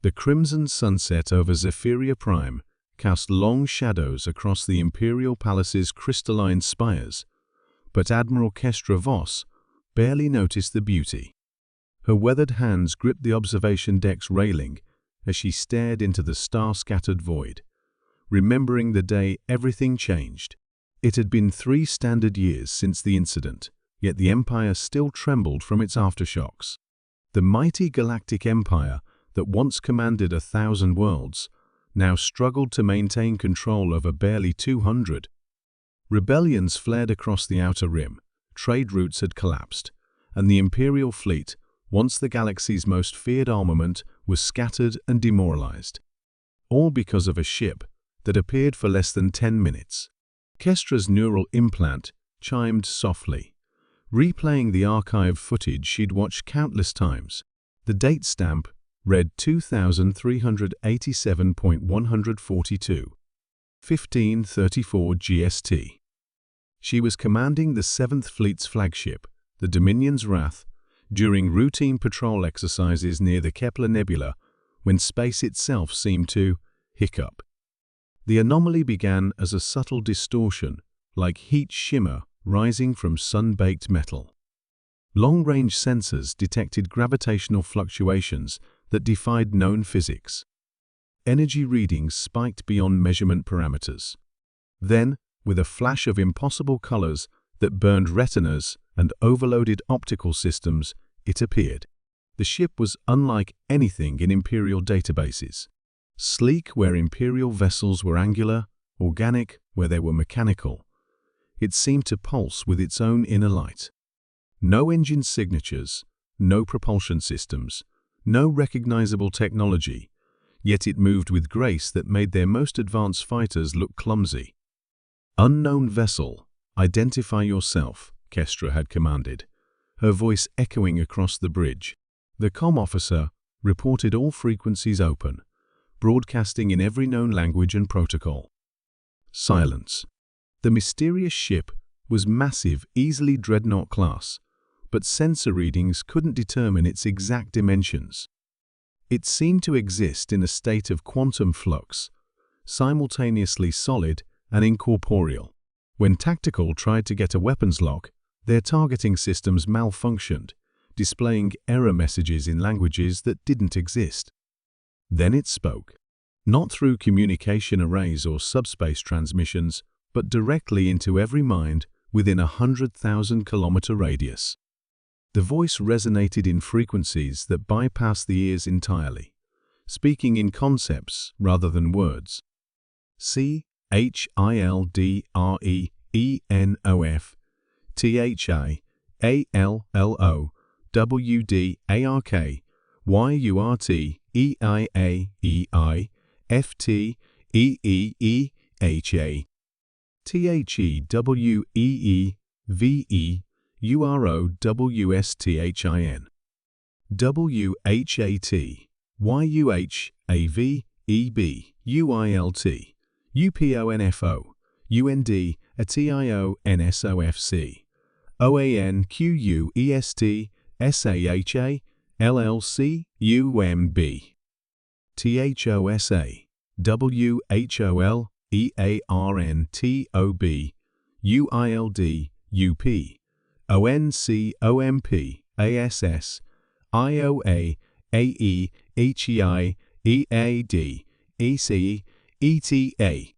The crimson sunset over Zephyria Prime cast long shadows across the Imperial Palace's crystalline spires, but Admiral Kestra Voss barely noticed the beauty. Her weathered hands gripped the observation deck's railing as she stared into the star-scattered void, remembering the day everything changed. It had been 3 standard years since the incident, yet the Empire still trembled from its aftershocks. The mighty galactic empire that once commanded 1,000 worlds now struggled to maintain control over barely 200. Rebellions flared across the outer rim, trade routes had collapsed, and the Imperial fleet, once the galaxy's most feared armament, was scattered and demoralized. All because of a ship that appeared for less than 10 minutes. Kestra's neural implant chimed softly, replaying the archived footage she'd watched countless times. The date stamp read 2387.142, 1534 GST. She was commanding the 7th Fleet's flagship, the Dominion's Wrath, during routine patrol exercises near the Kepler Nebula when space itself seemed to hiccup. The anomaly began as a subtle distortion, like heat shimmer rising from sun-baked metal. Long-range sensors detected gravitational fluctuations that defied known physics. Energy readings spiked beyond measurement parameters. Then, with a flash of impossible colors that burned retinas and overloaded optical systems, it appeared. The ship was unlike anything in Imperial databases. Sleek where Imperial vessels were angular, organic where they were mechanical. It seemed to pulse with its own inner light. No engine signatures, no propulsion systems, no recognizable technology, yet it moved with grace that made their most advanced fighters look clumsy. "Unknown vessel, identify yourself," Kestra had commanded, her voice echoing across the bridge. The comm officer reported all frequencies open, broadcasting in every known language and protocol. Silence. The mysterious ship was massive, easily dreadnought class, but sensor readings couldn't determine its exact dimensions. It seemed to exist in a state of quantum flux, simultaneously solid and incorporeal. When Tactical tried to get a weapons lock, their targeting systems malfunctioned, displaying error messages in languages that didn't exist. Then it spoke, not through communication arrays or subspace transmissions, but directly into every mind within a 100,000-kilometer radius. The voice resonated in frequencies that bypassed the ears entirely, speaking in concepts rather than words. CHILDREENOF THIALLOWDARK YURTEIAEI FTEEEHA THEWEEVEUROWSTHIN WHAT YUILT UPONFO UND ATIONSOFC OANQUEST SAHA LLC UMB THOSA WHOL EARNTOB UILD UP ONCOMP ASS IOA AE HEI EAD EC ETA.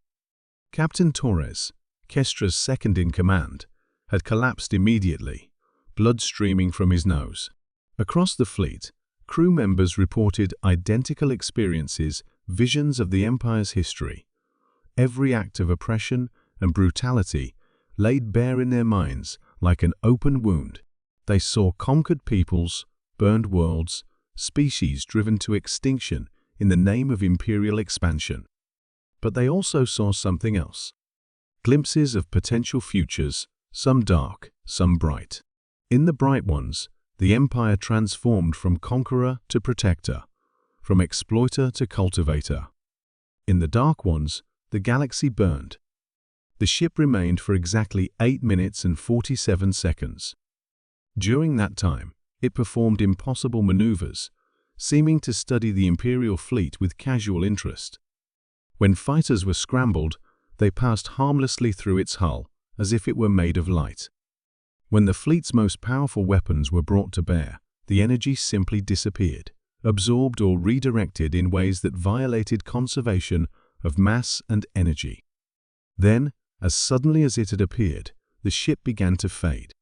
Captain Torres, Kestra's second-in-command, had collapsed immediately, blood streaming from his nose. Across the fleet, crew members reported identical experiences, visions of the Empire's history. Every act of oppression and brutality laid bare in their minds like an open wound. They saw conquered peoples, burned worlds, species driven to extinction in the name of imperial expansion. But they also saw something else. Glimpses of potential futures, some dark, some bright. In the bright ones, the Empire transformed from conqueror to protector, from exploiter to cultivator. In the dark ones, the galaxy burned. The ship remained for exactly 8 minutes and 47 seconds. During that time, it performed impossible maneuvers, seeming to study the Imperial fleet with casual interest. When fighters were scrambled, they passed harmlessly through its hull, as if it were made of light. When the fleet's most powerful weapons were brought to bear, the energy simply disappeared, absorbed or redirected in ways that violated conservation of mass and energy. Then, as suddenly as it had appeared, the ship began to fade.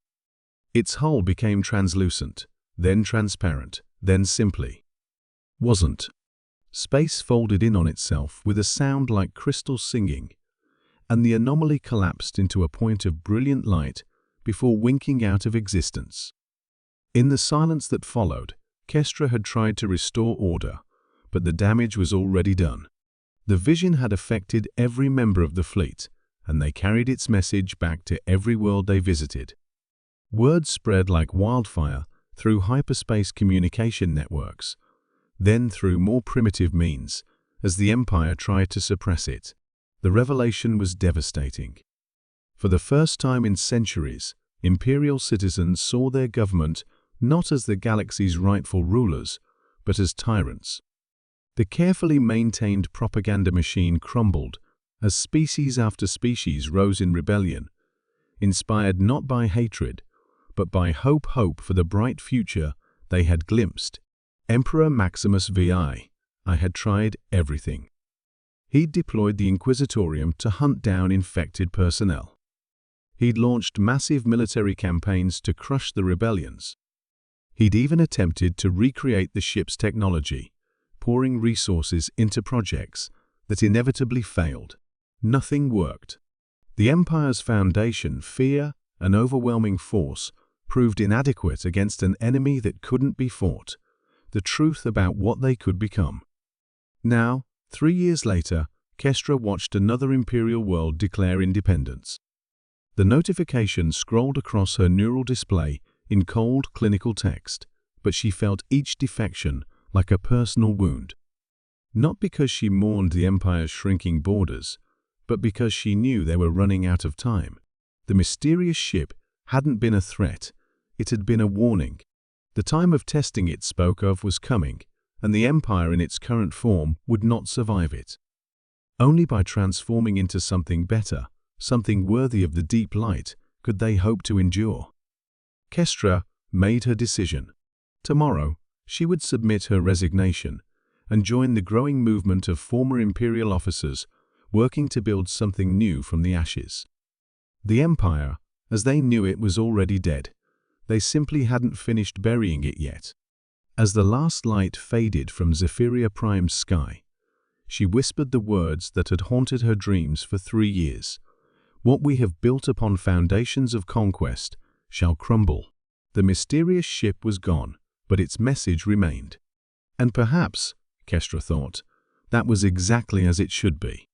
Its hull became translucent, then transparent, then simply wasn't. Space folded in on itself with a sound like crystal singing, and the anomaly collapsed into a point of brilliant light before winking out of existence. In the silence that followed, Kestra had tried to restore order, but the damage was already done. The vision had affected every member of the fleet, and they carried its message back to every world they visited. Word spread like wildfire through hyperspace communication networks, then through more primitive means, as the Empire tried to suppress it. The revelation was devastating. For the first time in centuries, Imperial citizens saw their government not as the galaxy's rightful rulers, but as tyrants. The carefully maintained propaganda machine crumbled as species after species rose in rebellion, inspired not by hatred, but by hope for the bright future they had glimpsed. Emperor Maximus VI had tried everything. He'd deployed the Inquisitorium to hunt down infected personnel. He'd launched massive military campaigns to crush the rebellions. He'd even attempted to recreate the ship's technology, pouring resources into projects that inevitably failed. Nothing worked. The Empire's foundation, fear and overwhelming force, proved inadequate against an enemy that couldn't be fought. The truth about what they could become. Now, 3 years later, Kestra watched another Imperial world declare independence. The notification scrolled across her neural display in cold, clinical text, but she felt each defection like a personal wound. Not because she mourned the Empire's shrinking borders, but because she knew they were running out of time. The mysterious ship hadn't been a threat, it had been a warning. The time of testing it spoke of was coming, and the Empire in its current form would not survive it. Only by transforming into something better, something worthy of the deep light, could they hope to endure. Kestra made her decision. Tomorrow, she would submit her resignation and join the growing movement of former Imperial officers working to build something new from the ashes. The Empire, as they knew it, was already dead. They simply hadn't finished burying it yet. As the last light faded from Zephyria Prime's sky, she whispered the words that had haunted her dreams for 3 years. What we have built upon foundations of conquest shall crumble. The mysterious ship was gone, but its message remained. And perhaps, Kestra thought, that was exactly as it should be.